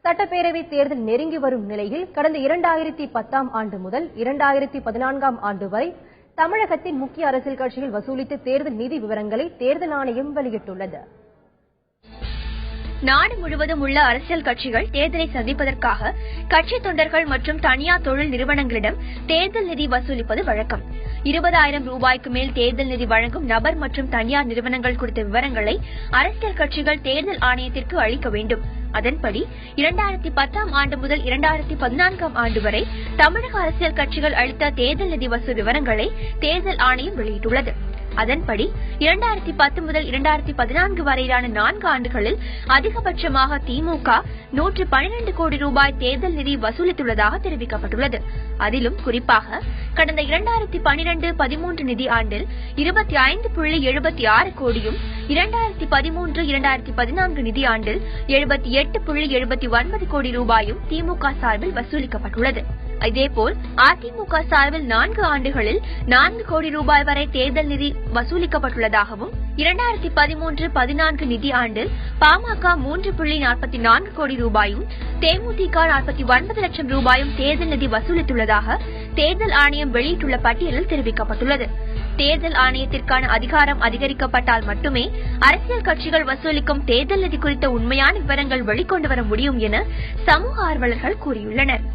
சட்டப்பேரவை தேர்தல் நெருங்கி வரும் நிலையில் கடந்த 2010ஆம் ஆண்டு முதல் 2014ஆம் ஆண்டு வரை தமிழகத்தின் முக்கிய அரசியல் கட்சிகள் வசூலித்த தேர்தல் நிதி விவரங்களை தேர்தல் ஆணையம் வெளியிட்டுள்ளது. நாடு முழுவதும் உள்ள அரசியல் கட்சிகள் தேர்தலை சந்திப்பதற்காக கட்சி தொண்டர்கள் மற்றும் தனியார் தொழில் நிறுவனங்களிடம் தேர்தல் நிதி வசூலிப்பது வழக்கம். 20,000 ரூபாய்க்கு மேல் தேர்தல் நிதி வழங்கும் நபர் மற்றும் தனியார் நிறுவனங்கள் குறித்த விவரங்களை அரசியல் கட்சிகள் தேர்தல் ஆணையத்திற்கு அளிக்க வேண்டும். அதன்படி 2010ஆம் ஆண்டு முதல் 2014ஆம் ஆண்டு வரை தமிழக அரசியல் கட்சிகள் அளித்த தேர்தல் நிதி வசூல் விவரங்களை தேர்தல் ஆணையம் வெளியிட்டுள்ளது. அதன்படி 2010 முதல் 2014 வரையிலான 4 ஆண்டுகளில் அதிகபட்சமாக திமுக 112 கோடி ரூபாய் தேர்தல் நிதி வசூலித்துள்ளதாக தெரிவிக்கப்பட்டுள்ளது. அதிலும் குறிப்பாக கடந்த 2012-13 நிதி ஆண்டில் 25.76 கோடியும் 2013-2014 நிதி ஆண்டில் 78.79 கோடி ரூபாயும் திமுக சார்பில் வசூலிக்கப்பட்டுள்ளது. இதேபோல் அதிமுக சார்பில் 4 ஆண்டுகளில் 4 கோடி ரூபாய் வரை தேர்தல் நிதி வசூலிக்கப்பட்டுள்ளதாகவும் 2013-14 நிதி ஆண்டில் பாமக 3.44 கோடி ரூபாயும் தேமுதிக 49 லட்சம் ரூபாயும் தேர்தல் நிதி வசூலித்துள்ளதாக தேர்தல் ஆணையம் வெளியிட்டுள்ள பட்டியலில் தெரிவிக்கப்பட்டுள்ளது. தேர்தல் ஆணையத்திற்கான அதிகாரம் அதிகரிக்கப்பட்டால் மட்டுமே அரசியல் கட்சிகள் வசூலிக்கும் தேர்தல் நிதி குறித்த உண்மையான விவரங்கள் வெளிக்கொண்டு வர முடியும் என சமூக ஆர்வலர்கள் கூறியுள்ளனர்.